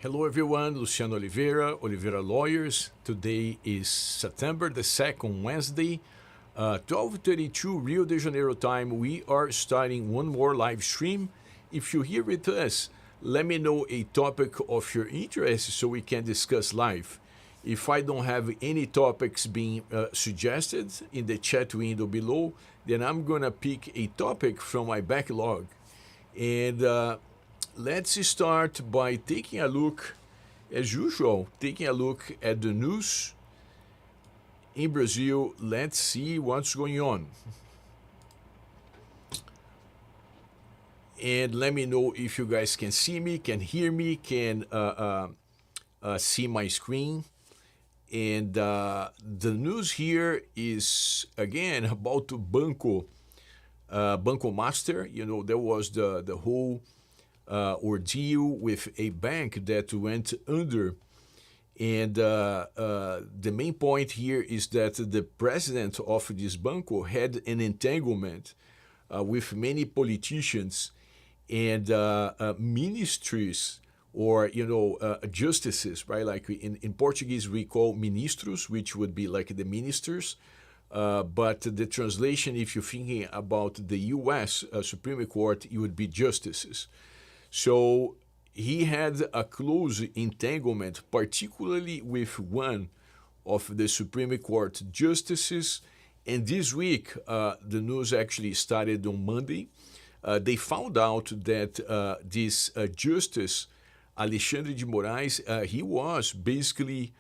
Hello everyone, Luciano Oliveira, Oliveira Lawyers. Today is September the 2nd, Wednesday, 12:32 Rio de Janeiro time. We are starting one more live stream. If you're here with us, let me know a topic of your interest so we can discuss live. If I don't have any topics being suggested in the chat window below, then I'm gonna pick a topic from my backlog. And let's start by taking a look, as usual, taking a look at the news in Brazil. Let's see what's going on. And let me know if you guys can see me, can hear me, can see my screen. And the news here is, again, about Banco Master. You know, there was the whole ordeal with a bank that went under. And the main point here is that the president of this banco had an entanglement with many politicians and ministries, or justices, right? Like in Portuguese we call ministros, which would be like the ministers. But the translation, if you're thinking about the U.S. Supreme Court, it would be justices. So he had a close entanglement, particularly with one of the Supreme Court justices. And this week, the news actually started on Monday. They found out that this justice, Alexandre de Moraes, he was basically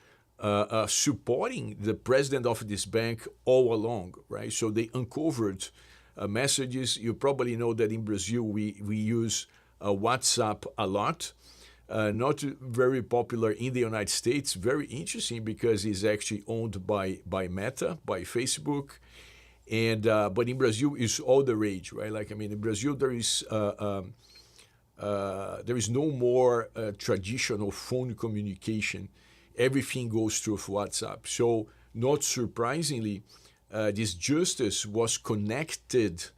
supporting the president of this bank all along, right? So they uncovered messages. You probably know that in Brazil we use WhatsApp a lot. Not very popular in the United States. Very interesting because it's actually owned by Meta, by Facebook. And but in Brazil, it's all the rage, right? Like, I mean, in Brazil, there is no more traditional phone communication. Everything goes through WhatsApp. So, not surprisingly, this justice was connected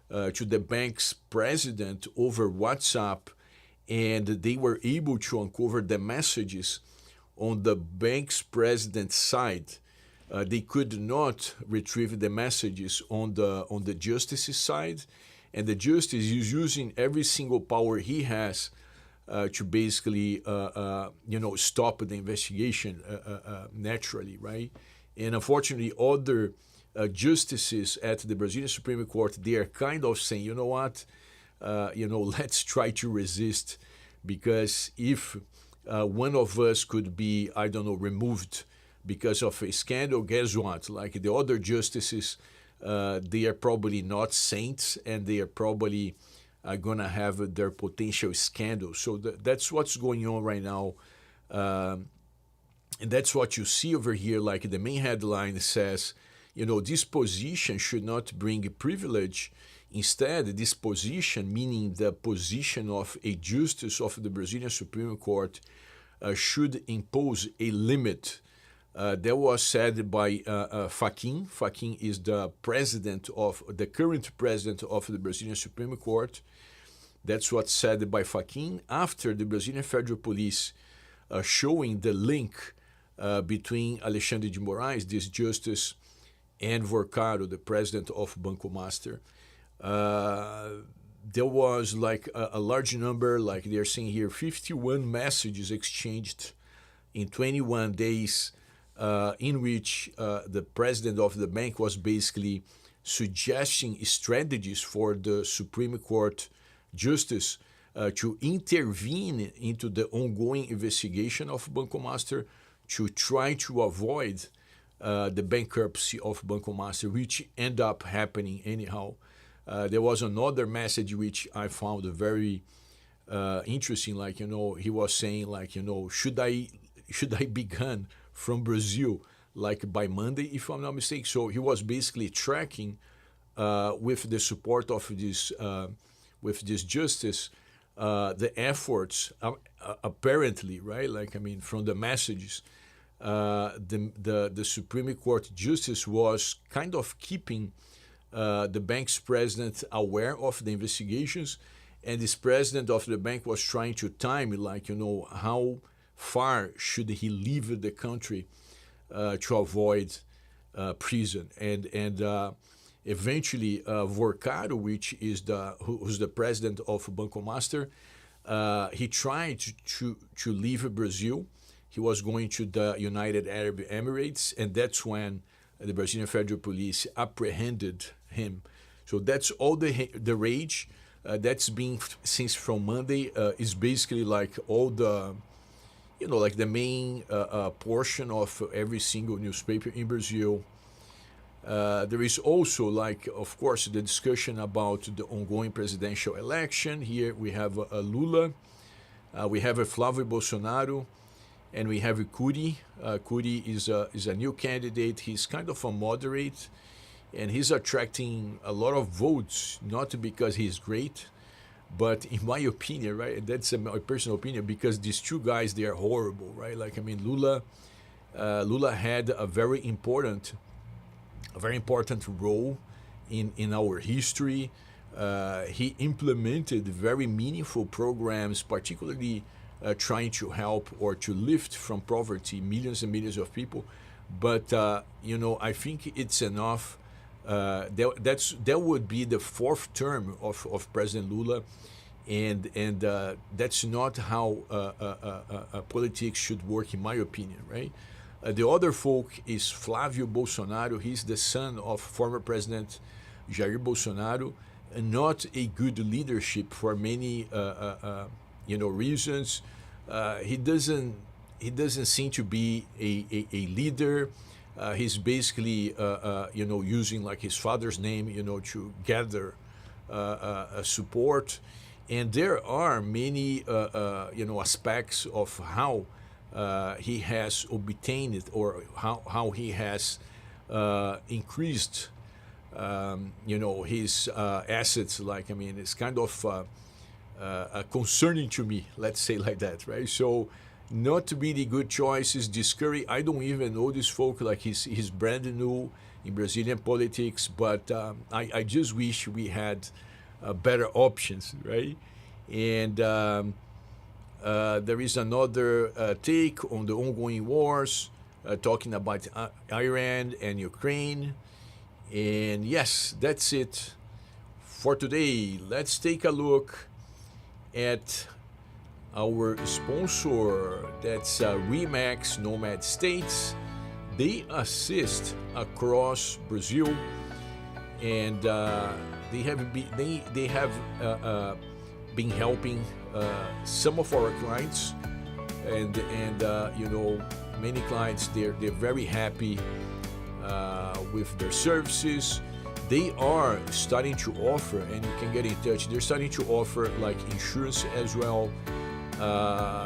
to the bank's president over WhatsApp, and they were able to uncover the messages on the bank's president's side. They could not retrieve the messages on the justice's side, and the justice is using every single power he has to basically stop the investigation naturally, right? And unfortunately, other justices at the Brazilian Supreme Court, they are kind of saying, you know what, let's try to resist, because if one of us could be, I don't know, removed because of a scandal, guess what? Like the other justices, they are probably not saints, and they are probably going to have their potential scandals. So that's what's going on right now. And that's what you see over here. Like the main headline says, this position should not bring privilege. Instead, this position, meaning the position of a justice of the Brazilian Supreme Court, should impose a limit. That was said by Fachin. Fachin is the current president of the Brazilian Supreme Court. That's what's said by Fachin after the Brazilian Federal Police showing the link between Alexandre de Moraes, this justice, and Vorcaro, the president of Banco Master. There was like a large number, like they're saying here, 51 messages exchanged in 21 days, in which the president of the bank was basically suggesting strategies for the Supreme Court justice to intervene into the ongoing investigation of Banco Master, to try to avoid the bankruptcy of Banco Master, which ended up happening anyhow. There was another message which I found very interesting. Like, he was saying, like, should I begin from Brazil, like by Monday, if I'm not mistaken. So he was basically tracking with the support of this justice, the efforts apparently, right? Like, I mean, from the messages, the Supreme Court justice was kind of keeping the bank's president aware of the investigations, and this president of the bank was trying to time, like, how far should he leave the country to avoid prison. And eventually, Vorcaro, which is who's the president of Banco Master, he tried to leave Brazil. He was going to the United Arab Emirates, and that's when the Brazilian Federal Police apprehended him. So that's all the rage. That's been since from Monday. Is basically like all the, like the main portion of every single newspaper in Brazil. There is also, like, of course, the discussion about the ongoing presidential election. Here we have Lula, we have Flávio Bolsonaro, and we have Cury. Cury is a new candidate. He's kind of a moderate, and he's attracting a lot of votes, not because he's great, but in my opinion, right, that's my personal opinion, because these two guys, they are horrible, right? Like, I mean, Lula had a very important role in our history. He implemented very meaningful programs, particularly trying to help or to lift from poverty millions and millions of people. But I think it's enough. That would be the fourth term of President Lula, and that's not how politics should work, in my opinion, right? The other folk is Flávio Bolsonaro. He's the son of former President Jair Bolsonaro, and not a good leadership for many reasons. He doesn't seem to be a leader. He's basically using like his father's name to gather support, and there are many aspects of how he has obtained it, or how he has increased his assets. Like, I mean, it's kind of concerning to me, let's say like that, right? So not really good choices. This Cury, I don't even know this folk, like he's brand new in Brazilian politics, but I just wish we had better options, right? And there is another take on the ongoing wars, talking about Iran and Ukraine. And yes, that's it for today. Let's take a look at our sponsor. That's Remax Nomad States. They assist across Brazil, and they have been helping some of our clients, and many clients, they're very happy with their services. They are starting to offer, and you can get in touch, they're starting to offer like insurance as well.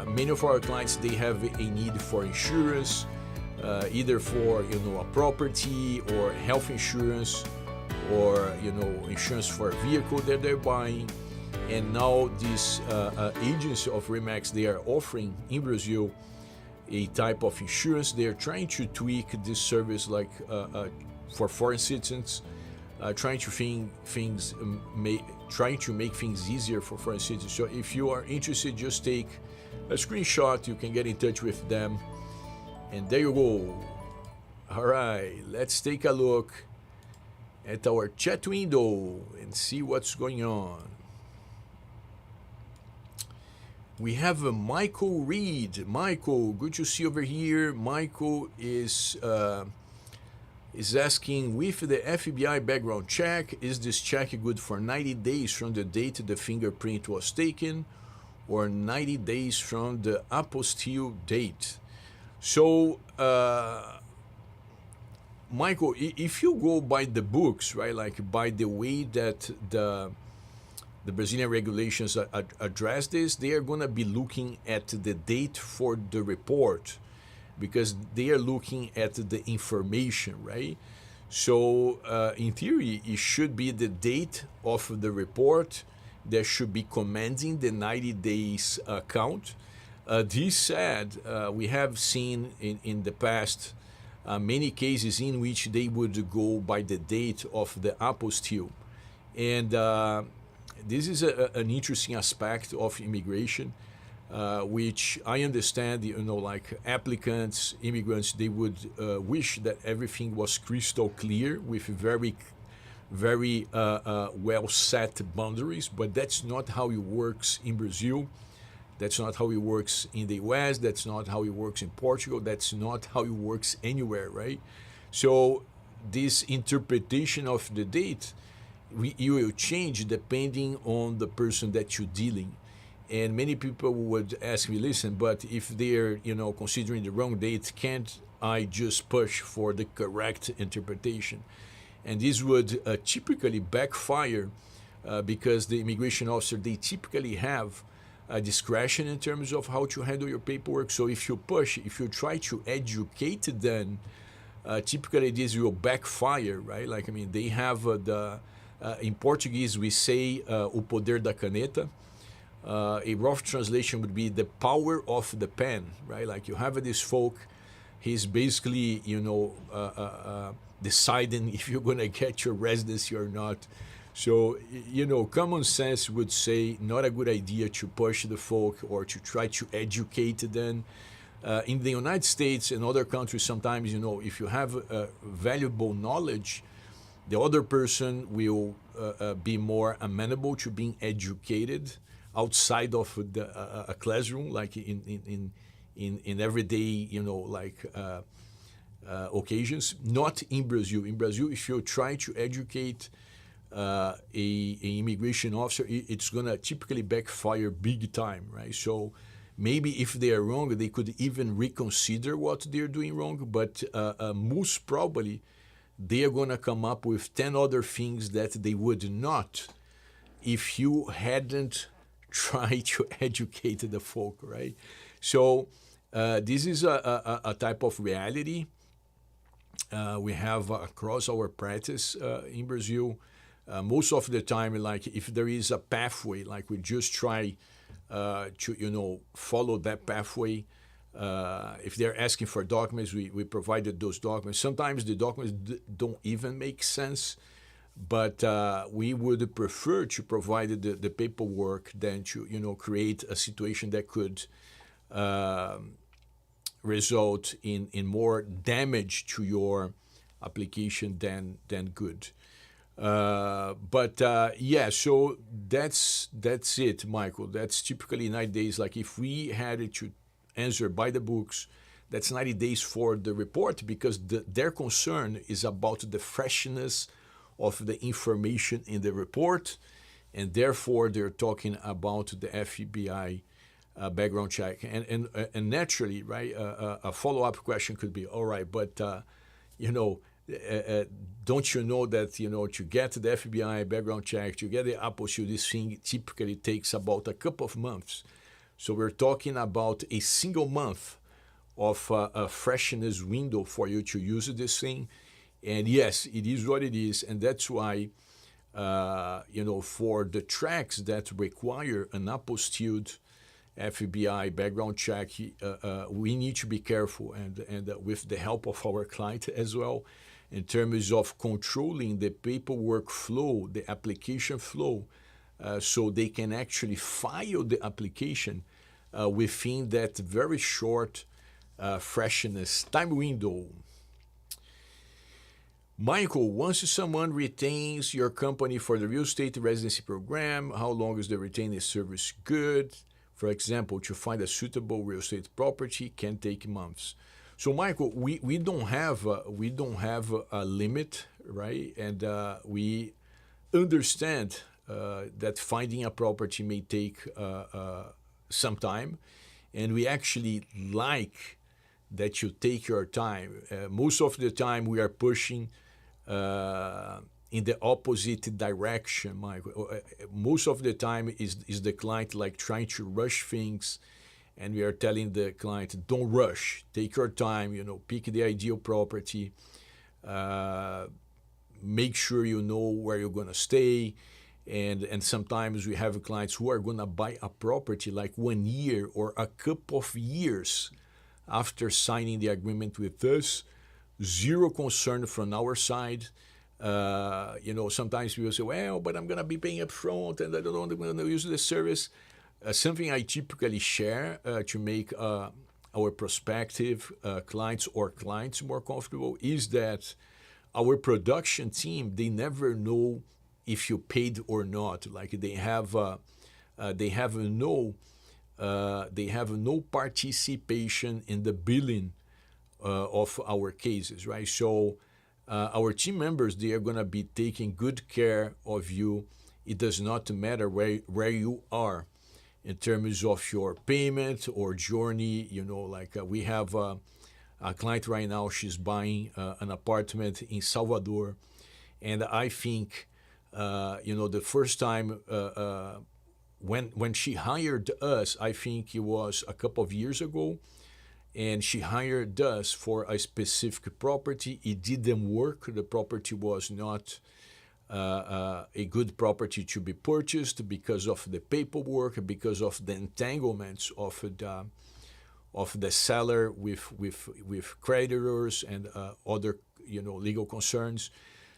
Many of our clients, they have a need for insurance, either for a property or health insurance, or insurance for a vehicle that they're buying. And now this agency of Remax, they are offering in Brazil a type of insurance. They are trying to tweak this service, like for foreign citizens, trying to make things easier for foreign citizens. So if you are interested, just take a screenshot. You can get in touch with them, and there you go. All right, let's take a look at our chat window and see what's going on. We have Michael Reed. Michael, good to see you over here. Michael is asking, with the FBI background check, is this check good for 90 days from the date the fingerprint was taken, or 90 days from the apostille date? So, Michael, if you go by the books, right, like by the way that the Brazilian regulations address this, they are going to be looking at the date for the report, because they are looking at the information, right? So in theory, it should be the date of the report that should be commanding the 90 days count. This said, we have seen in the past many cases in which they would go by the date of the apostille. And this is an interesting aspect of immigration. which I understand, like applicants, immigrants, they would wish that everything was crystal clear with very well set boundaries, but that's not how it works in Brazil. That's not how it works in the US. That's not how it works in Portugal. That's not how it works anywhere, right? So this interpretation of the date, you will change depending on the person that you're dealing. And many people would ask me, listen, but if they're, considering the wrong date, can't I just push for the correct interpretation? And this would typically backfire because the immigration officer, they typically have discretion in terms of how to handle your paperwork. So if you try to educate them, typically this will backfire, right? Like, they have in Portuguese, we say o poder da caneta. A rough translation would be the power of the pen, right? Like you have this folk, he's basically, deciding if you're going to get your residency or not. So, common sense would say not a good idea to push the folk or to try to educate them. In the United States and other countries, sometimes, if you have valuable knowledge, the other person will be more amenable to being educated outside of a classroom, like in everyday, occasions. Not in Brazil. In Brazil, if you try to educate a immigration officer, it's gonna typically backfire big time, right? So maybe if they are wrong, they could even reconsider what they're doing wrong. But most probably, they are gonna come up with 10 other things that they would not if you hadn't tried to educate the folk, right? So this is a type of reality we have across our practice in Brazil. Most of the time, like if there is a pathway, like we just try to follow that pathway. If they're asking for documents, we provided those documents. Sometimes the documents don't even make sense, but we would prefer to provide the paperwork than to create a situation that could result in more damage to your application than good. Yeah, so that's it, Michael. That's typically 90 days. Like if we had to answer by the books, that's 90 days for the report because their concern is about the freshness of the information in the report, and therefore they're talking about the FBI background check. And naturally, right, a follow-up question could be, all right, but don't you know that to get the FBI background check, to get the apostille, this thing typically takes about a couple of months. So we're talking about a single month of a freshness window for you to use this thing. And yes, it is what it is, and that's why for the tracks that require an apostilled FBI background check, we need to be careful and with the help of our client as well, in terms of controlling the paperwork flow, the application flow, so they can actually file the application within that very short freshness time window. Michael, once someone retains your company for the real estate residency program, how long is the retained service good? For example, to find a suitable real estate property can take months. So, Michael, we don't have a limit, right? And we understand that finding a property may take some time, and we actually like that you take your time. Most of the time, we are pushing in the opposite direction, Michael. Most of the time is the client like trying to rush things, and we are telling the client, don't rush, take your time, pick the ideal property, make sure you know where you're going to stay. And sometimes we have clients who are going to buy a property like 1 year or a couple of years after signing the agreement with us. Zero concern from our side. Sometimes people say, well, but I'm going to be paying up front and I don't know when I'm going to use the service. something I typically share to make our prospective clients more comfortable is that our production team, they never know if you paid or not. Like they have no participation in the billing of our cases, right? So our team members, they are going to be taking good care of you. It does not matter where you are in terms of your payment or journey. We have a client right now, she's buying an apartment in Salvador. And I think, the first time when she hired us, I think it was a couple of years ago, and she hired us for a specific property. It didn't work. The property was not a good property to be purchased because of the paperwork, because of the entanglements of the seller with creditors and other legal concerns.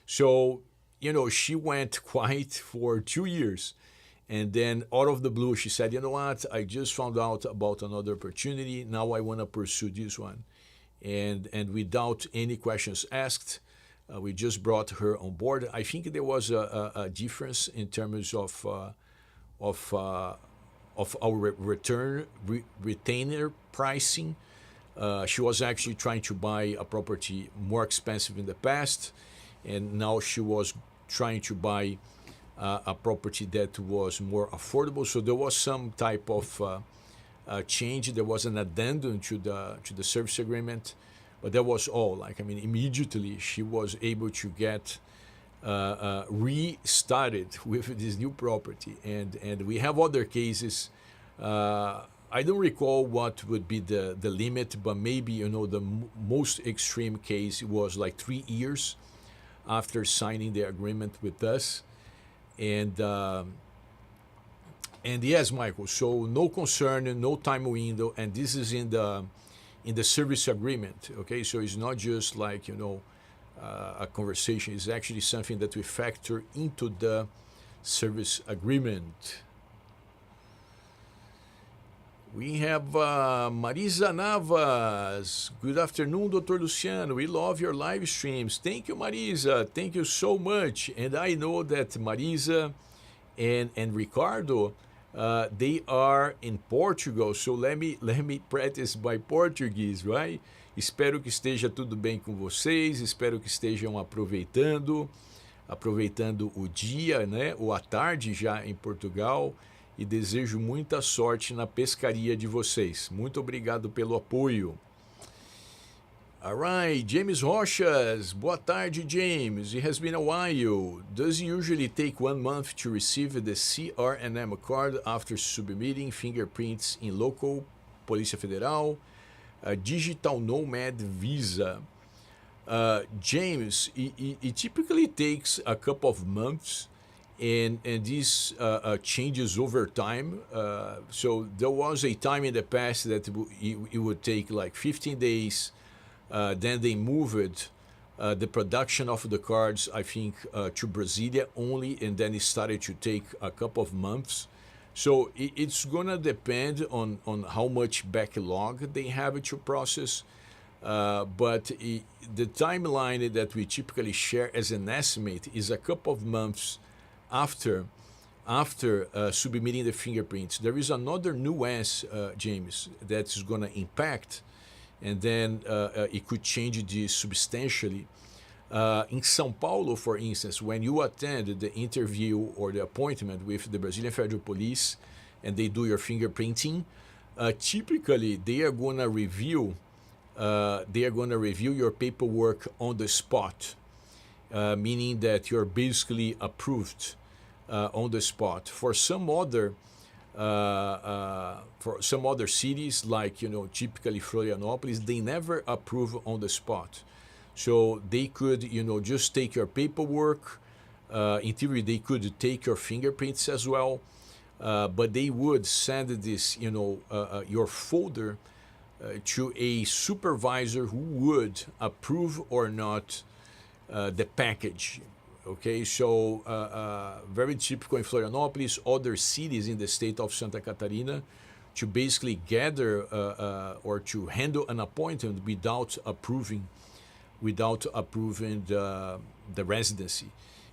So she went quiet for 2 years. And then out of the blue, she said, you know what, I just found out about another opportunity. Now I want to pursue this one. And without any questions asked, we just brought her on board. I think there was a difference in terms of our retainer pricing. She was actually trying to buy a property more expensive in the past, and now she was trying to buy a property that was more affordable. So there was some type of change. There was an addendum to the service agreement, but that was all. Immediately she was able to get restarted with this new property, and we have other cases. I don't recall what would be the limit, but maybe the most extreme case was like 3 years after signing the agreement with us. And yes, Michael, so no concern, no time window, and this is in the service agreement, okay? So it's not just like, a conversation. It's actually something that we factor into the service agreement. We have Marisa Navas. Good afternoon, Dr. Luciano. We love your live streams. Thank you, Marisa. Thank you so much. And I know that Marisa and Ricardo, they are in Portugal. So let me practice my Portuguese, right? Espero que esteja tudo bem com vocês. Espero que estejam aproveitando o dia, né? Ou a tarde já em Portugal. E desejo muita sorte na pescaria de vocês. Muito obrigado pelo apoio. Alright, James Rochas. Boa tarde, James. It has been a while. Does it usually take 1 month to receive the CRNM card after submitting fingerprints in local Polícia Federal? Digital Nomad Visa. James, it typically takes a couple of months. And this changes over time. So there was a time in the past that it would take like 15 days. Then they moved the production of the cards, I think, to Brasilia only, and then it started to take a couple of months. So it's going to depend on how much backlog they have to process. But the timeline that we typically share as an estimate is a couple of months after submitting the fingerprints. There is another nuance, James, that's going to impact, and then it could change this substantially. In São Paulo, for instance, when you attend the interview or the appointment with the Brazilian Federal Police and they do your fingerprinting, typically they are going to review your paperwork on the spot. Meaning that you're basically approved on the spot. For some other cities, like typically Florianopolis, they never approve on the spot. So they could just take your paperwork. In theory, they could take your fingerprints as well, but they would send this your folder to a supervisor who would approve or not the package, Okay, so very typical in Florianópolis, other cities in the state of Santa Catarina, to basically gather or to handle an appointment without approving the residency.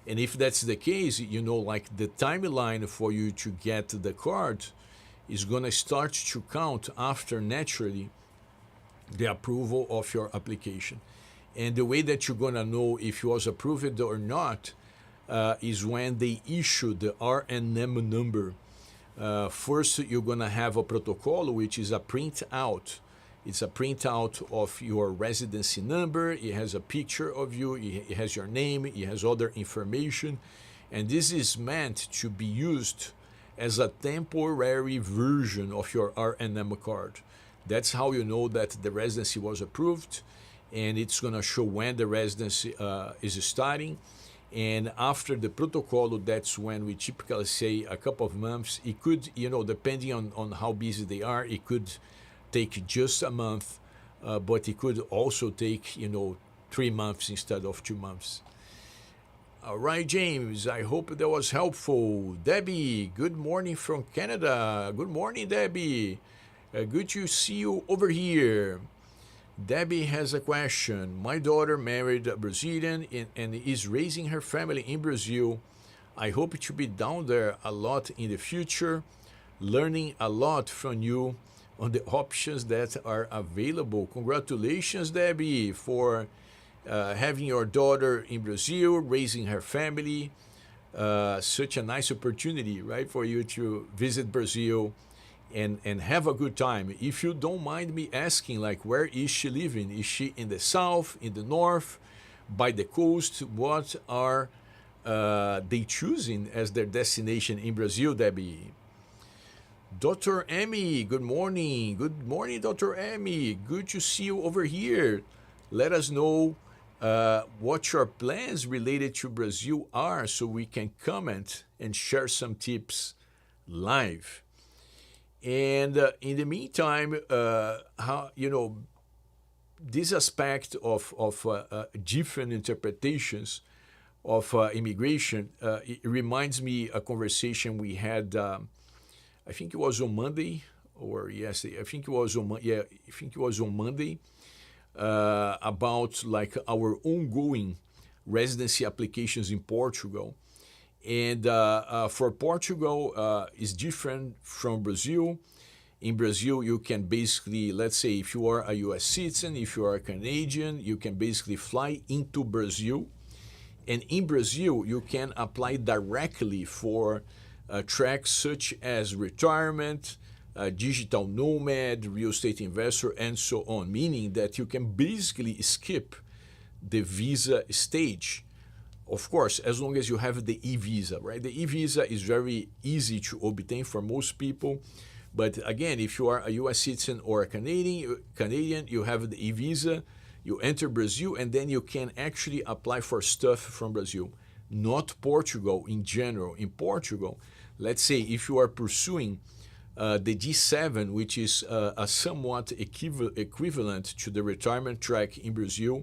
And if that's the case, like the timeline for you to get the card is going to start to count after naturally the approval of your application. And the way that you're going to know if you was approved or not is when they issue the RNM number. First, you're going to have a protocol, which is a printout. It's a printout of your residency number. It has a picture of you. It has your name. It has other information. And this is meant to be used as a temporary version of your RNM card. That's how you know that the residency was approved, and it's going to show when the residency is starting. And after the protocol, that's when we typically say a couple of months. It could, depending on how busy they are, it could take just a month, but it could also take, 3 months instead of 2 months. All right, James, I hope that was helpful. Debbie, good morning from Canada. Good morning, Debbie. Good to see you over here. Debbie has a question. My daughter married a Brazilian and is raising her family in Brazil. I hope to be down there a lot in the future, learning a lot from you on the options that are available. Congratulations, Debbie, for having your daughter in Brazil, raising her family. Such a nice opportunity, right, for you to visit Brazil and have a good time. If you don't mind me asking, like, where is she living? Is she in the south, in the north, by the coast? What are they choosing as their destination in Brazil, Debbie? Dr. Emmy, good morning. Good morning, Dr. Emmy. Good to see you over here. Let us know what your plans related to Brazil are so we can comment and share some tips live. And in the meantime, how this aspect of different interpretations of immigration, it reminds me a conversation we had. I think it was on Monday or yesterday. I think it was on Monday about like our ongoing residency applications in Portugal. And for Portugal, is different from Brazil. In Brazil, you can basically, let's say, if you are a U.S. citizen, if you are a Canadian, you can basically fly into Brazil. And in Brazil, you can apply directly for tracks such as retirement, digital nomad, real estate investor, and so on, meaning that you can basically skip the visa stage. Of course, as long as you have the e-visa, right? The e-visa is very easy to obtain for most people. But again, if you are a U.S. citizen or a Canadian, you have the e-visa, you enter Brazil, and then you can actually apply for stuff from Brazil. Not Portugal in general. In Portugal, let's say if you are pursuing the D7, which is a somewhat equivalent to the retirement track in Brazil,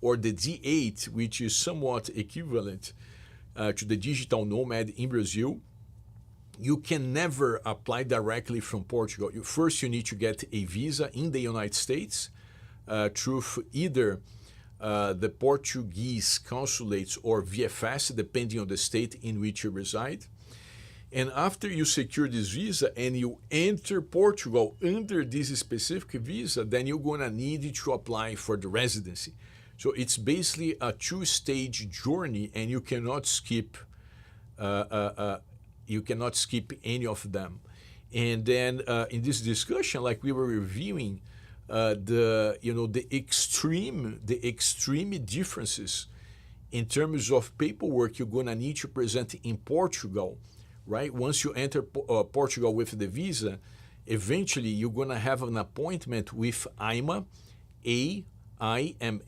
or the D8, which is somewhat equivalent to the digital nomad in Brazil, you can never apply directly from Portugal. First, you need to get a visa in the United States through either the Portuguese consulates or VFS, depending on the state in which you reside. And after you secure this visa and you enter Portugal under this specific visa, then you're going to need to apply for the residency. So it's basically a two-stage journey, and you cannot skip any of them. And then in this discussion, like we were reviewing the extreme differences in terms of paperwork you're going to need to present in Portugal, right? Once you enter Portugal with the visa, eventually you're going to have an appointment with IMA, IMA.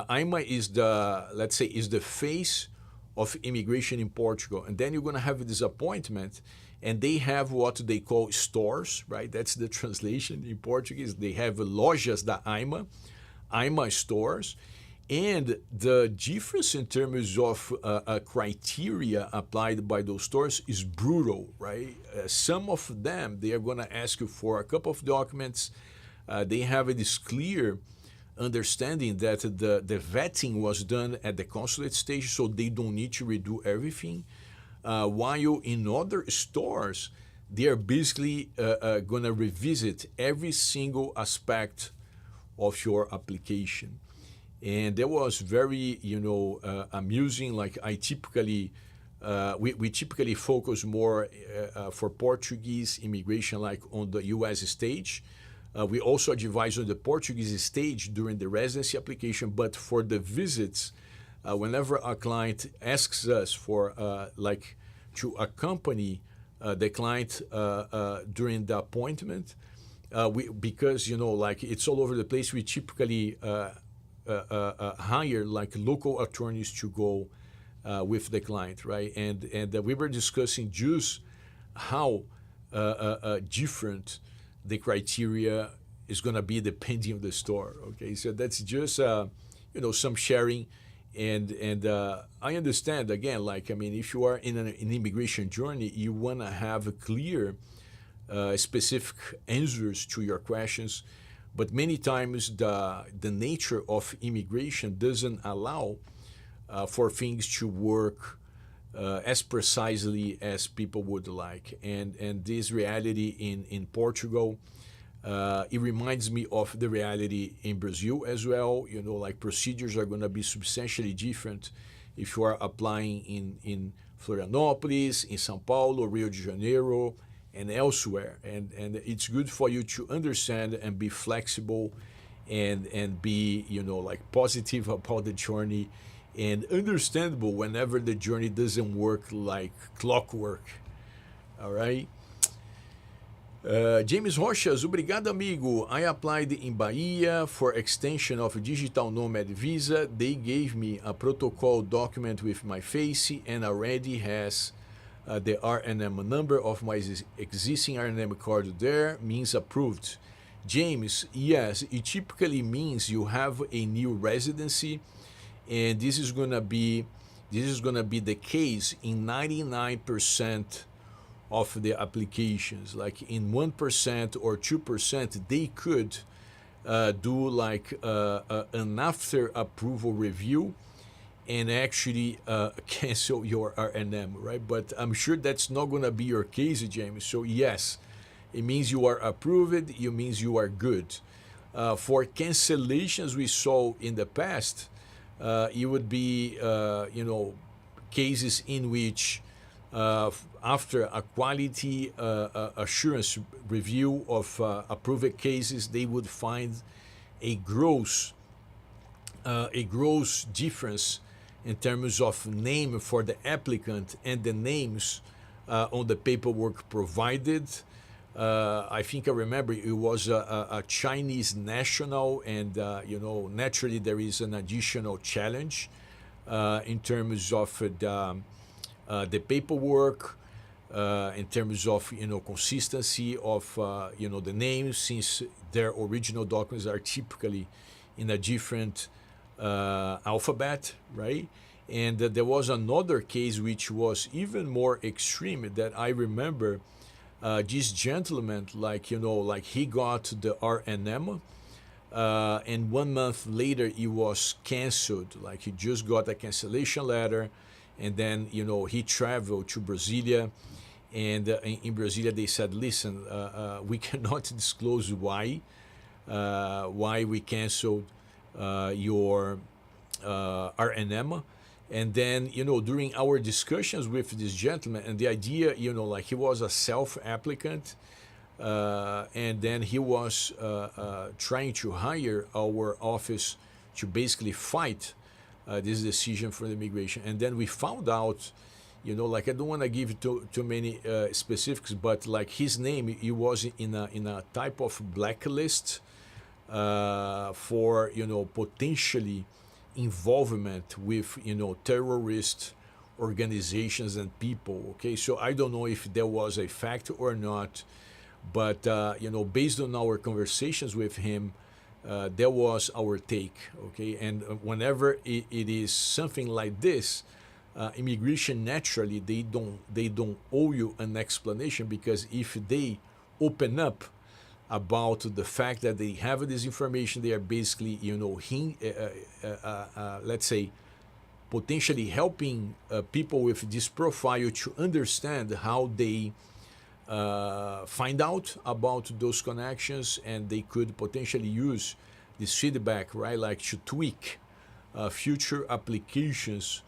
IMA is the face of immigration in Portugal. And then you're going to have this appointment, and they have what they call stores, right? That's the translation in Portuguese. They have lojas da IMA stores. And the difference in terms of criteria applied by those stores is brutal, right? Some of them, they are going to ask you for a couple of documents. They have this clear understanding that the vetting was done at the consulate stage, so they don't need to redo everything. While in other stores, they are basically going to revisit every single aspect of your application. And that was very, amusing. Like I typically, we typically focus more for Portuguese immigration, like on the U.S. stage. We also advise on the Portuguese stage during the residency application, but for the visits, whenever a client asks us for to accompany the client during the appointment, because it's all over the place, we typically hire like local attorneys to go with the client, right? And we were discussing just how different the criteria is going to be depending on the store. Okay, so that's just some sharing, and I understand again. Like I mean, if you are in an immigration journey, you want to have clear, specific answers to your questions. But many times the nature of immigration doesn't allow for things to work as precisely as people would like. And this reality in Portugal, it reminds me of the reality in Brazil as well. Like procedures are going to be substantially different if you are applying in Florianópolis, in São Paulo, Rio de Janeiro, and elsewhere. And it's good for you to understand and be flexible and be, like positive about the journey and understandable whenever the journey doesn't work like clockwork. All right? James Rochas, obrigado, amigo. I applied in Bahia for extension of digital nomad visa. They gave me a protocol document with my face and already has the RNM number of my existing RNM card there, means approved. James, yes, it typically means you have a new residency, and this is gonna be the case in 99% of the applications. Like in 1% or 2%, they could do like an after approval review and actually cancel your RNM, right? But I'm sure that's not going to be your case, James. So yes, it means you are approved. It means you are good. For cancellations we saw in the past, it would be cases in which after a quality assurance review of approved cases, they would find a gross difference in terms of name for the applicant and the names on the paperwork provided. I think I remember it was a Chinese national, and naturally there is an additional challenge in terms of the paperwork, in terms of consistency of the names, since their original documents are typically in a different alphabet, right? And there was another case which was even more extreme that I remember. This gentleman, like he got the RNM, and 1 month later it was canceled. Like he just got a cancellation letter, and then he traveled to Brasilia, and in Brasilia they said, listen, we cannot disclose why we canceled your RNM. And then during our discussions with this gentleman, and the idea like he was a self-applicant, and then he was trying to hire our office to basically fight this decision for the immigration. And then we found out, like I don't want to give too many specifics, but like his name, he was in a type of blacklist for potentially involvement with terrorist organizations and people. Okay, so I don't know if there was a fact or not, but based on our conversations with him, That was our take, okay? And whenever it is something like this, immigration naturally they don't owe you an explanation, because if they open up about the fact that they have this information, they are basically, let's say, potentially helping people with this profile to understand how they find out about those connections, and they could potentially use this feedback, right, like to tweak future applications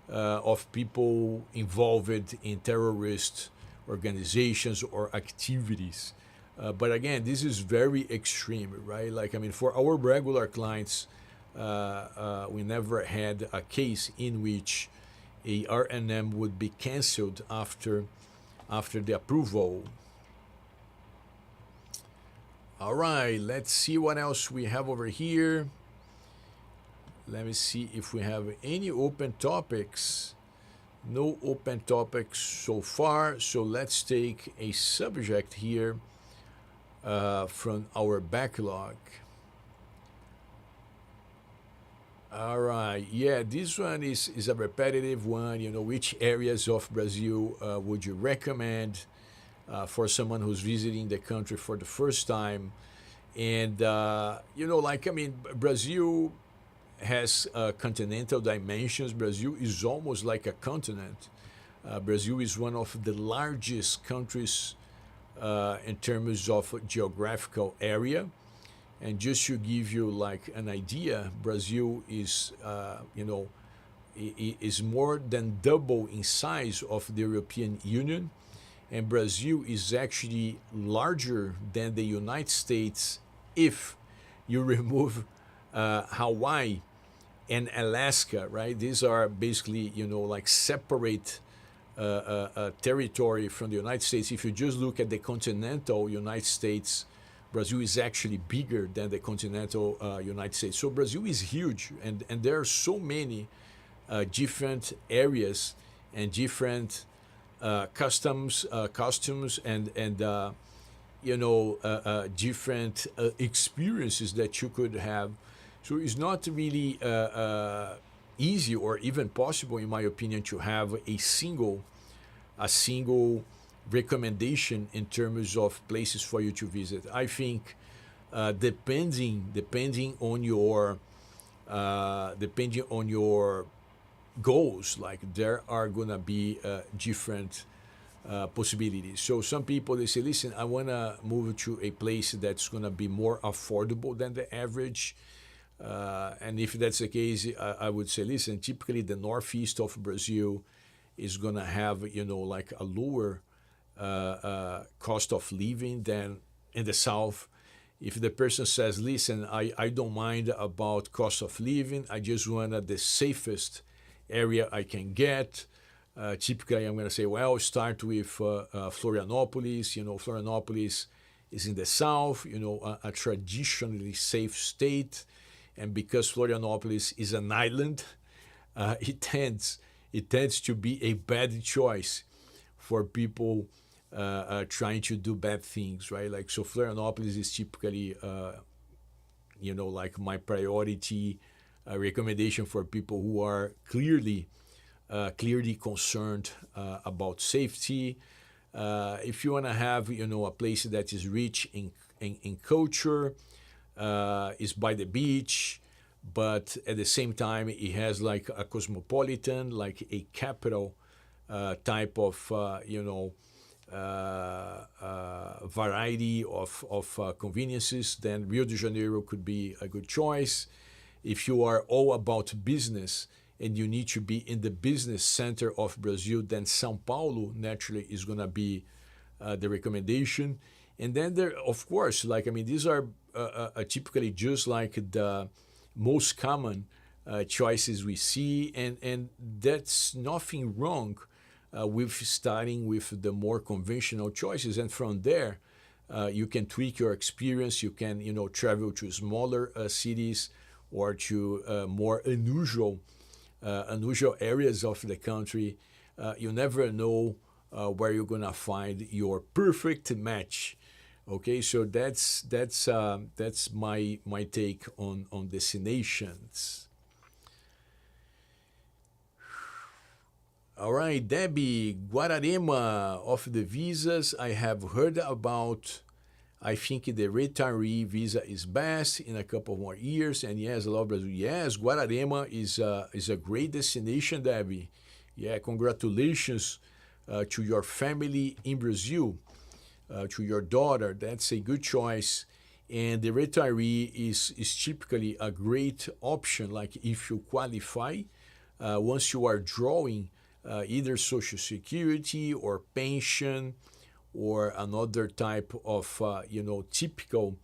of people involved in terrorist organizations or activities. But again, this is very extreme, right? Like, I mean, for our regular clients, we never had a case in which a RNM would be canceled after the approval. All right, let's see what else we have over here. Let me see if we have any open topics. No open topics so far, so let's take a subject here from our backlog. All right, yeah, this one is a repetitive one. Which areas of Brazil would you recommend for someone who's visiting the country for the first time? And, like, I mean, Brazil has continental dimensions. Brazil is almost like a continent. Brazil is one of the largest countries in terms of geographical area. And just to give you like an idea, Brazil is, is more than double in size of the European Union. And Brazil is actually larger than the United States if you remove Hawaii and Alaska, right? These are basically, like separate territory from the United States. If you just look at the continental United States, Brazil is actually bigger than the continental United States. So Brazil is huge, and there are so many different areas and different costumes and different experiences that you could have. So it's not really easy or even possible, in my opinion, to have a single recommendation in terms of places for you to visit. I think depending on your goals, like there are gonna be different possibilities. So some people, they say, listen, I wanna move to a place that's gonna be more affordable than the average. And if that's the case, I would say, listen, typically the northeast of Brazil is gonna have, like a lower cost of living than in the south. If the person says, listen, I don't mind about cost of living, I just want the safest area I can get, typically I'm going to say, well, start with Florianopolis. Florianopolis is in the south, a traditionally safe state. And because Florianopolis is an island, it tends to be a bad choice for people trying to do bad things, right? Like, so Florianopolis is typically, like my priority recommendation for people who are clearly concerned about safety. If you want to have, a place that is rich in culture, is by the beach, but at the same time it has like a cosmopolitan, like a capital type of variety of conveniences, then Rio de Janeiro could be a good choice. If you are all about business and you need to be in the business center of Brazil, then São Paulo naturally is going to be the recommendation. And then there, of course, these are typically just like the most common choices we see, and that's nothing wrong with starting with the more conventional choices. And from there, you can tweak your experience. You can, travel to smaller cities or to more unusual areas of the country. You never know where you're gonna find your perfect match Okay, so that's my take on destinations. All right, Debbie, Guararema of the visas I have heard about. I think the retiree visa is best in a couple more years. And yes, I love Brazil. Yes, Guararema is a great destination, Debbie. Yeah, congratulations to your family in Brazil, to your daughter. That's a good choice. And the retiree is typically a great option. Like if you qualify, once you are drawing either Social Security or pension or another type of typical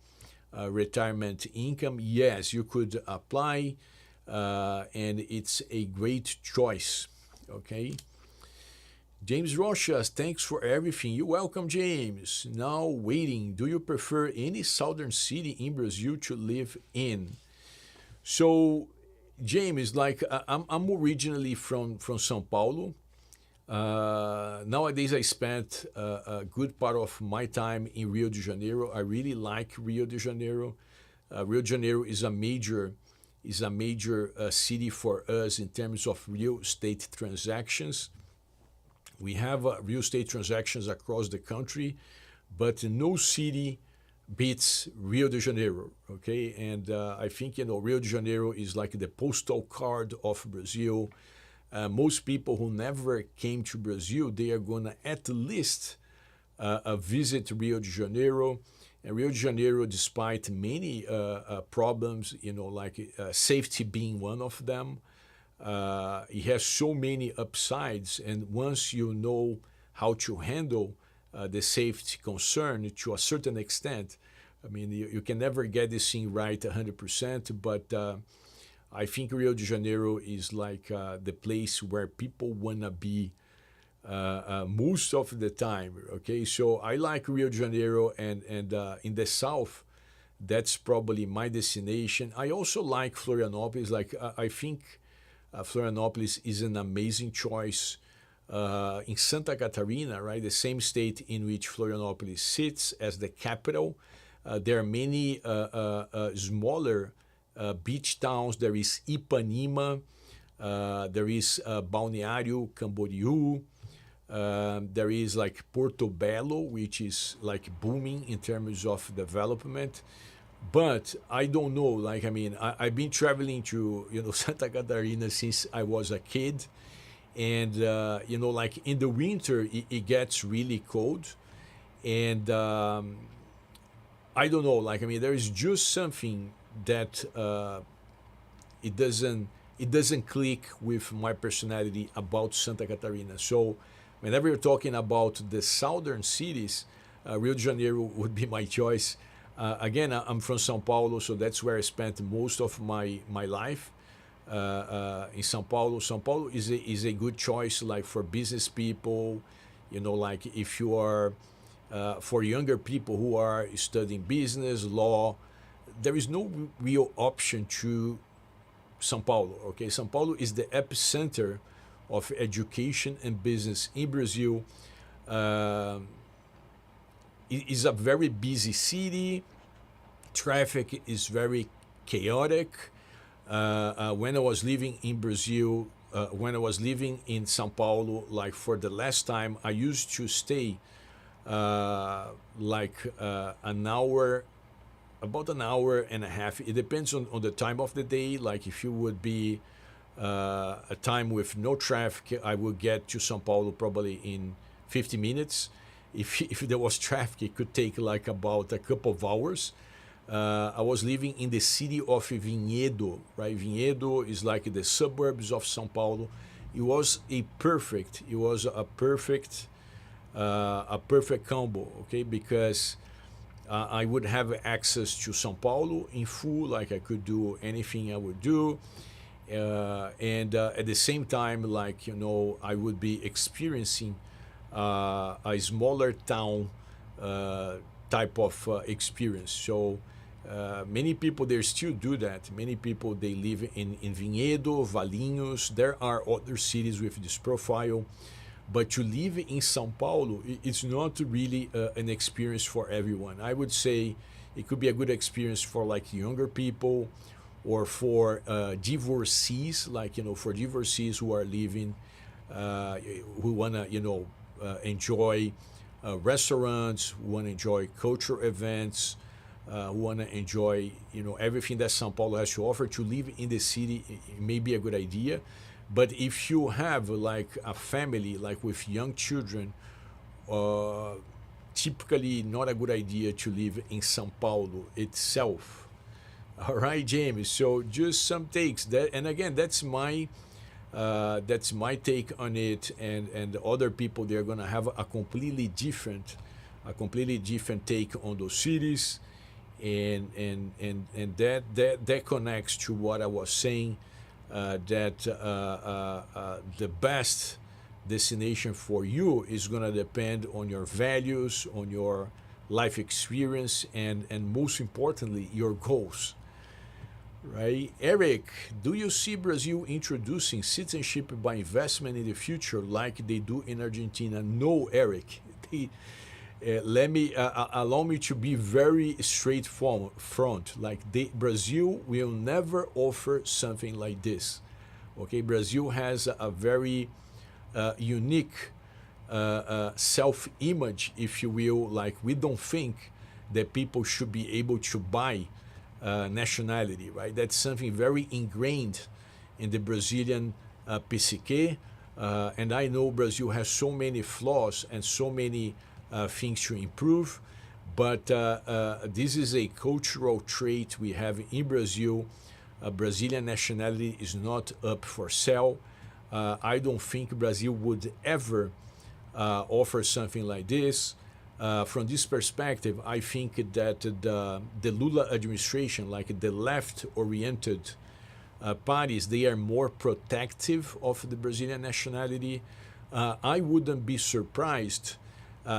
retirement income, yes, you could apply, and it's a great choice. Okay. James Rochas, thanks for everything. You're welcome, James. Now waiting. Do you prefer any southern city in Brazil to live in? So, James, like I'm originally from São Paulo. Nowadays, I spent a good part of my time in Rio de Janeiro. I really like Rio de Janeiro. Rio de Janeiro is a major city for us in terms of real estate transactions. We have real estate transactions across the country, but no city beats Rio de Janeiro. Okay, and I think Rio de Janeiro is like the postal card of Brazil. Most people who never came to Brazil, they are gonna at least visit Rio de Janeiro. And Rio de Janeiro, despite many problems, like safety being one of them, it has so many upsides. And once you know how to handle the safety concern to a certain extent, I mean, you can never get this thing right 100%, but I think Rio de Janeiro is like the place where people wanna be most of the time. Okay, so I like Rio de Janeiro, and in the south, that's probably my destination. I also like Florianopolis. Like I think Florianopolis is an amazing choice. In Santa Catarina, right, the same state in which Florianopolis sits as the capital, there are many smaller beach towns. There is Ipanema, there is Balneário Camboriú, there is like Porto Belo, which is like booming in terms of development. But I don't know. Like I mean, I've been traveling to Santa Catarina since I was a kid, and like in the winter it gets really cold, and I don't know. Like I mean, there is just something that it doesn't click with my personality about Santa Catarina. So whenever you're talking about the southern cities, Rio de Janeiro would be my choice. Again, I'm from São Paulo, so that's where I spent most of my life. In São Paulo. São Paulo is a good choice, like for business people, like if you are for younger people who are studying business, law, there is no real option to São Paulo. Okay, São Paulo is the epicenter of education and business in Brazil. It is a very busy city. Traffic is very chaotic. When I was living in Brazil, when I was living in São Paulo, like for the last time, I used to stay an hour, about an hour and a half. It depends on the time of the day. Like if you would be a time with no traffic, I would get to São Paulo probably in 50 minutes. If there was traffic, it could take like about a couple of hours. I was living in the city of Vinhedo, right? Vinhedo is like the suburbs of São Paulo. It was a perfect combo, okay? Because I would have access to São Paulo in full, like I could do anything I would do. And at the same time, like, I would be experiencing a smaller town type of experience. So many people, they still do that. Many people, they live in Vinhedo, Valinhos. There are other cities with this profile. But to live in São Paulo, it's not really an experience for everyone. I would say it could be a good experience for like younger people, or for divorcees, like, for divorcees who are living, who wanna, enjoy restaurants, who wanna enjoy cultural events, who wanna enjoy, everything that São Paulo has to offer. To live in the city, it may be a good idea. But if you have like a family, like with young children, typically not a good idea to live in São Paulo itself. All right, James. So just some takes that, and again, that's my take on it, and other people, they're gonna have a completely different take on those cities, and that connects to what I was saying, that the best destination for you is gonna depend on your values, on your life experience, and most importantly, your goals. Right, Eric, do you see Brazil introducing citizenship by investment in the future like they do in Argentina? No, Eric. Allow me to be very straightforward. Like, Brazil will never offer something like this. Okay, Brazil has a very unique self-image, if you will. Like, we don't think that people should be able to buy nationality, right? That's something very ingrained in the Brazilian psyche, and I know Brazil has so many flaws and so many things to improve, but this is a cultural trait we have in Brazil. Brazilian nationality is not up for sale. I don't think Brazil would ever offer something like this. From this perspective, I think that the Lula administration, like the left-oriented parties, they are more protective of the Brazilian nationality. I wouldn't be surprised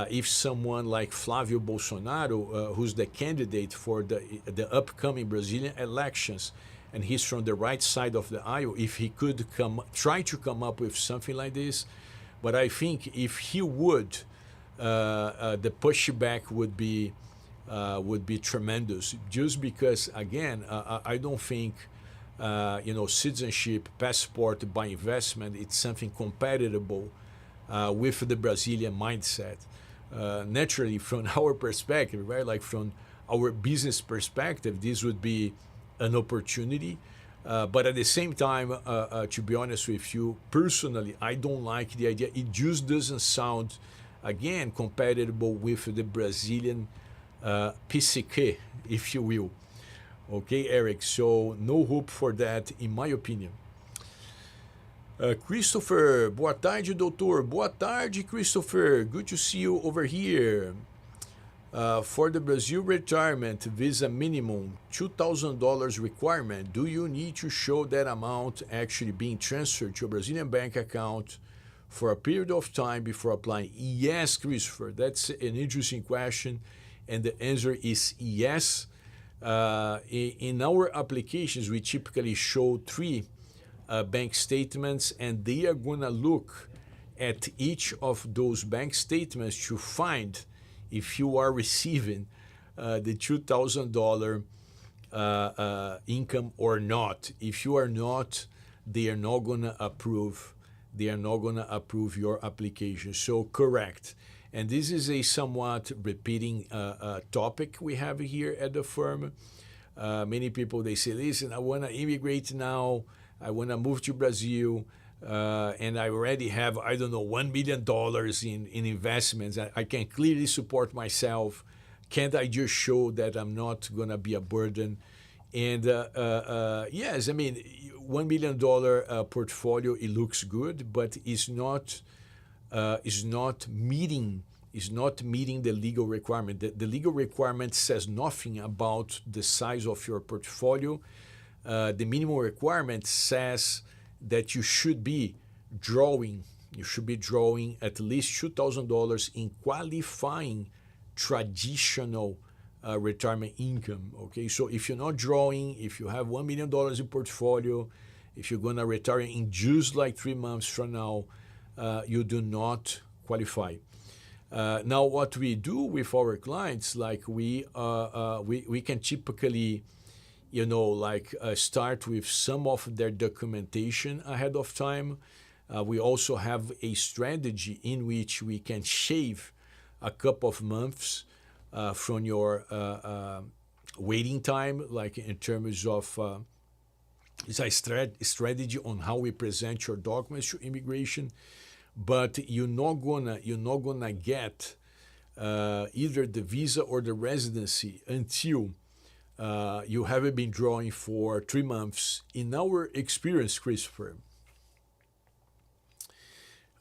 if someone like Flávio Bolsonaro, who's the candidate for the upcoming Brazilian elections, and he's from the right side of the aisle, if he could try to come up with something like this. But I think if he would, the pushback would be tremendous, just because, again, I don't think citizenship, passport by investment, it's something compatible with the Brazilian mindset. Naturally, from our perspective, right, like from our business perspective, this would be an opportunity. But at the same time, to be honest with you, personally, I don't like the idea. It just doesn't sound, again, compatible with the Brazilian psyche, if you will. Okay, Eric, so no hope for that, in my opinion. Christopher, boa tarde, doutor. Boa tarde, Christopher. Good to see you over here. For the Brazil retirement visa minimum, $2,000 requirement, do you need to show that amount actually being transferred to a Brazilian bank account for a period of time before applying? Yes, Christopher, that's an interesting question, and the answer is yes. In our applications, we typically show 3 bank statements, and they are going to look at each of those bank statements to find if you are receiving the $2,000 income or not. If you are not, they are not going to approve. They are not going to approve your application. So correct. And this is a somewhat repeating topic we have here at the firm. Many people, they say, listen, I want to immigrate now. I want to move to Brazil. And I already have, I don't know, $1 million in investments. I can clearly support myself. Can't I just show that I'm not going to be a burden? And yes, I mean, $1 million portfolio, it looks good, but it's not meeting the legal requirement. The legal requirement says nothing about the size of your portfolio. The minimum requirement says that you should be drawing at least $2,000 in qualifying traditional retirement income. Okay, so if you're not drawing, if you have $1 million in portfolio, if you're gonna retire in just like 3 months from now, you do not qualify. Now, what we do with our clients, like we can typically, start with some of their documentation ahead of time. We also have a strategy in which we can shave a couple of months from your waiting time, like in terms of it's a strategy on how we present your documents to immigration. But you're not gonna get either the visa or the residency until you haven't been drawing for 3 months. In our experience, Christopher.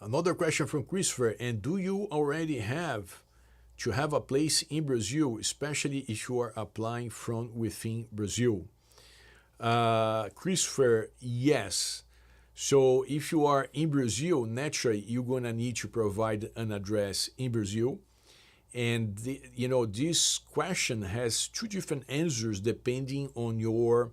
Another question from Christopher, and do you already have to have a place in Brazil, especially if you are applying from within Brazil? Christopher, yes. So if you are in Brazil, naturally, you're going to need to provide an address in Brazil. And, this question has two different answers depending on your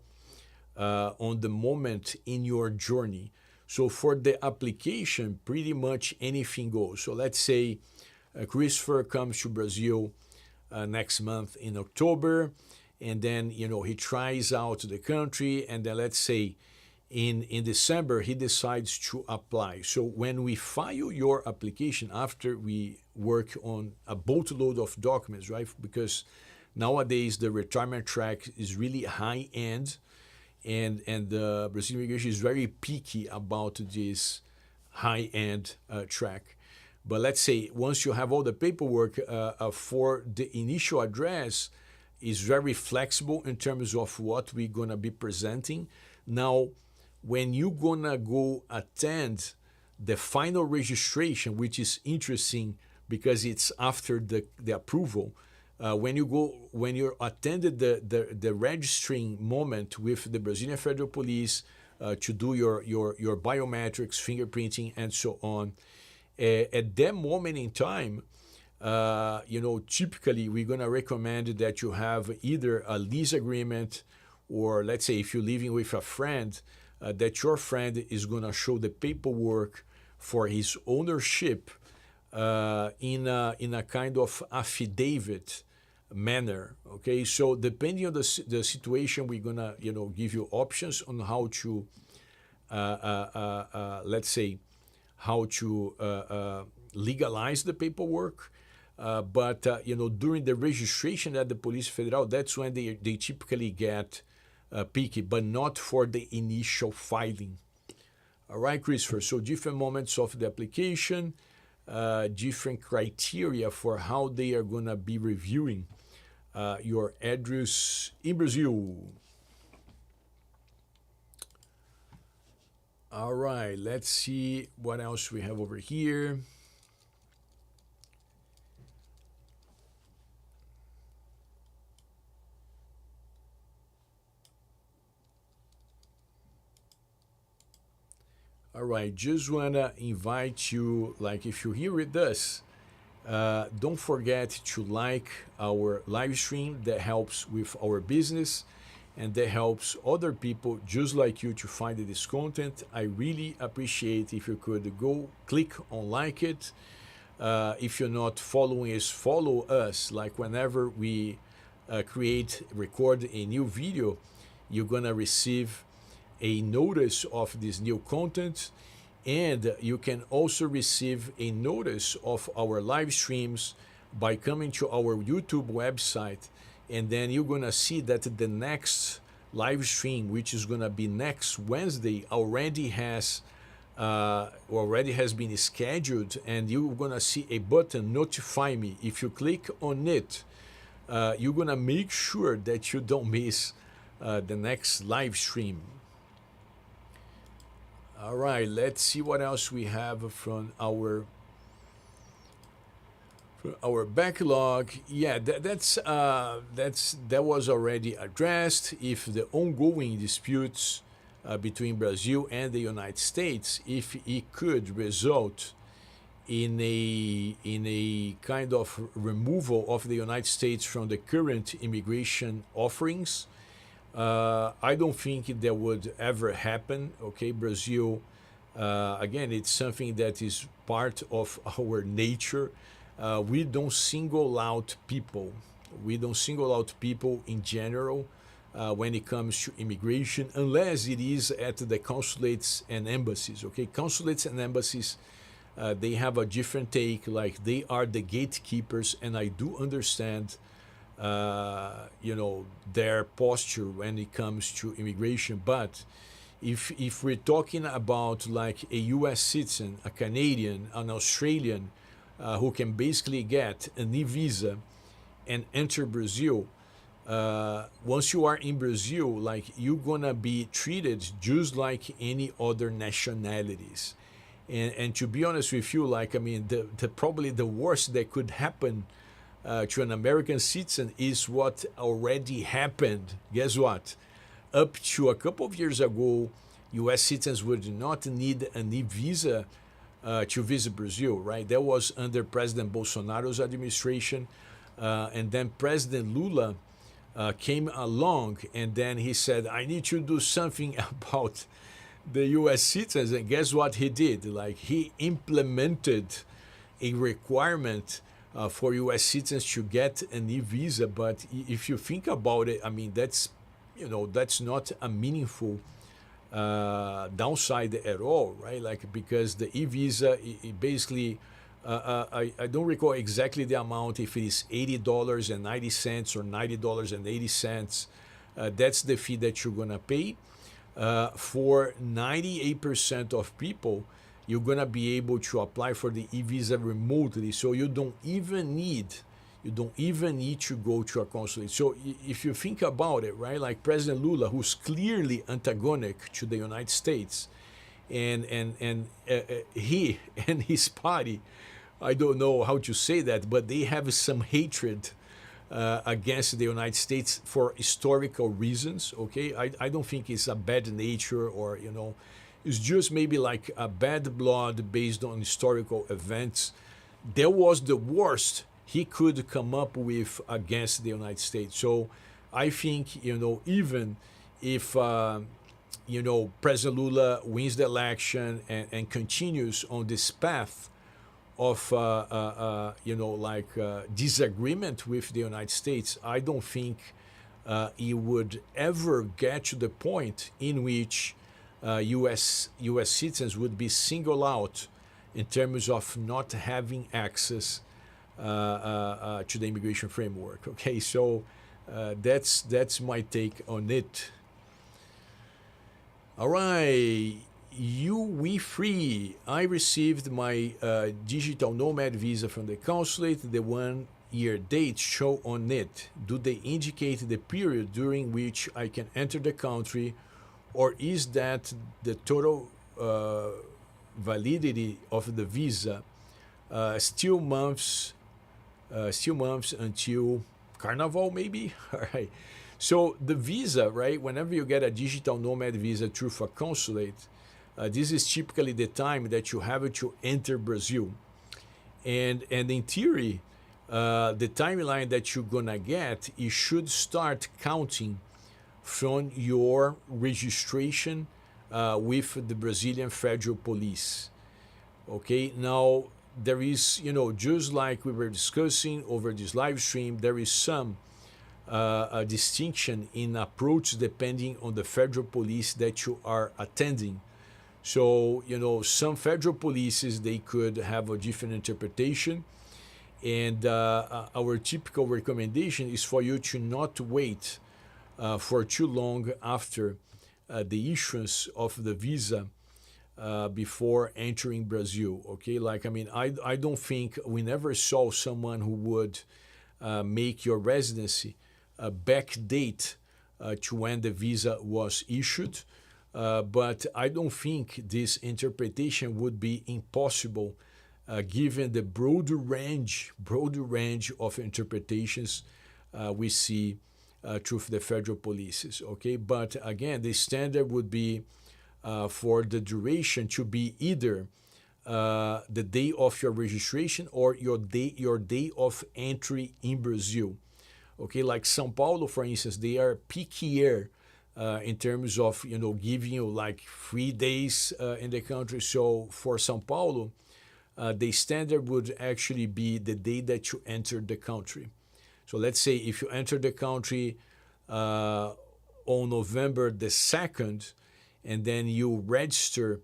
on the moment in your journey. So for the application, pretty much anything goes. So let's say Christopher comes to Brazil next month in October, and then he tries out the country, and then let's say in December he decides to apply. So when we file your application, after we work on a boatload of documents, right? Because nowadays the retirement track is really high end, and the Brazilian immigration is very picky about this high end track. But let's say once you have all the paperwork for the initial address, is very flexible in terms of what we're gonna be presenting. Now, when you're gonna go attend the final registration, which is interesting because it's after the approval, when you attended the registering moment with the Brazilian Federal Police to do your biometrics, fingerprinting, and so on, at that moment in time, typically we're gonna recommend that you have either a lease agreement, or let's say if you're living with a friend, that your friend is gonna show the paperwork for his ownership in a kind of affidavit manner. Okay, so depending on the situation, we're gonna give you options on how to let's say how to legalize the paperwork. But during the registration at the Police Federal, that's when they typically get picky, but not for the initial filing. All right, Christopher. So different moments of the application, different criteria for how they are gonna be reviewing your address in Brazil. All right, let's see what else we have over here. All right, just wanna invite you, like if you're here with us, don't forget to like our live stream. That helps with our business, and that helps other people just like you to find this content. I really appreciate if you could go click on like it. If you're not following us, follow us. Like whenever we record a new video, you're gonna receive a notice of this new content, and you can also receive a notice of our live streams by coming to our YouTube website, and then you're gonna see that the next live stream, which is gonna be next Wednesday, already has been scheduled, and you're gonna see a button notify me. If you click on it, you're gonna make sure that you don't miss the next live stream. All right, let's see what else we have from our backlog. Yeah, that was already addressed. If the ongoing disputes between Brazil and the United States, if it could result in a kind of removal of the United States from the current immigration offerings, I don't think that would ever happen. Okay, Brazil Again, it's something that is part of our nature. We don't single out people. We don't single out people in general when it comes to immigration, unless it is at the consulates and embassies. Okay, consulates and embassies, they have a different take. Like they are the gatekeepers, and I do understand, their posture when it comes to immigration. But if we're talking about like a U.S. citizen, a Canadian, an Australian, who can basically get an e-visa and enter Brazil, once you are in Brazil, like you're gonna be treated just like any other nationalities. And to be honest with you, like I mean, the probably the worst that could happen to an American citizen is what already happened. Guess what? Up to a couple of years ago, U.S. citizens would not need an e-visa to visit Brazil, right? That was under President Bolsonaro's administration. And then President Lula came along, and then he said, I need to do something about the U.S. citizens. And guess what he did? Like he implemented a requirement for U.S. citizens to get an e-visa. But if you think about it, I mean, that's not a meaningful downside at all, right? Like because the e-visa, it basically, I don't recall exactly the amount, if it is $80.90 or $90.80. That's the fee that you're gonna pay. For 98% of people, you're gonna be able to apply for the e-visa remotely, so you don't even need to go to a consulate. So if you think about it, right, like President Lula, who's clearly antagonic to the United States, and he and his party, I don't know how to say that, but they have some hatred against the United States for historical reasons. Okay, I don't think it's a bad nature, or it's just maybe like a bad blood based on historical events. That was the worst he could come up with against the United States. So I think even if President Lula wins the election and continues on this path of disagreement with the United States, I don't think he would ever get to the point in which U.S. citizens would be singled out in terms of not having access to the immigration framework. Okay, so that's my take on it. All right. We free. I received my digital nomad visa from the consulate. The 1 year date show on it. Do they indicate the period during which I can enter the country, or is that the total validity of the visa? Still months until Carnival, maybe. All right. So the visa, right? Whenever you get a digital nomad visa through a consulate, this is typically the time that you have to enter Brazil. And in theory, the timeline that you're gonna get, it should start counting from your registration with the Brazilian Federal Police. Okay, now there is, just like we were discussing over this live stream, there is some a distinction in approach depending on the federal police that you are attending. So, some federal polices, they could have a different interpretation. And our typical recommendation is for you to not wait for too long after the issuance of the visa before entering Brazil. Okay, like, I don't think we never saw someone who would make your residency backdate to when the visa was issued. But I don't think this interpretation would be impossible given the broader range of interpretations we see through the federal polices. Okay, but again, the standard would be for the duration to be either the day of your registration or your day of entry in Brazil. Okay, like São Paulo, for instance, they are pickier in terms of giving you like 3 days in the country. So for São Paulo, the standard would actually be the day that you enter the country. So let's say if you enter the country on November the 2nd, and then you register,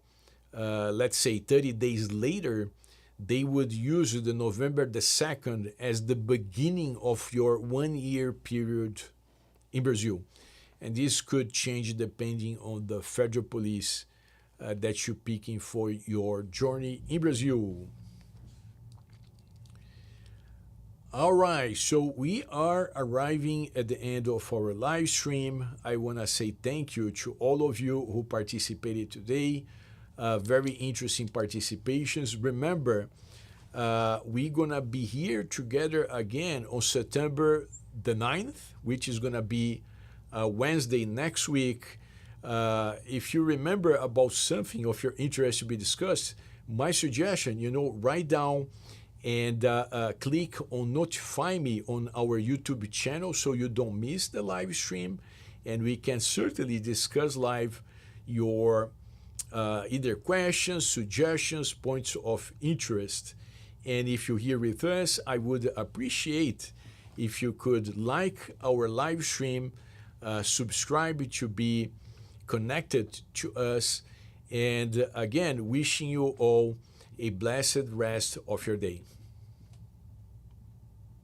let's say 30 days later, they would use the November the 2nd as the beginning of your 1 year period in Brazil. And this could change depending on the federal police that you're picking for your journey in Brazil. All right, so we are arriving at the end of our live stream. I want to say thank you to all of you who participated today. Very interesting participations. Remember, we're going to be here together again on September the 9th, which is going to be Wednesday next week. If you remember about something of your interest to be discussed, my suggestion, write down and click on notify me on our YouTube channel so you don't miss the live stream, and we can certainly discuss live your either questions, suggestions, points of interest. And if you're here with us, I would appreciate if you could like our live stream, subscribe to be connected to us, and again, wishing you all a blessed rest of your day.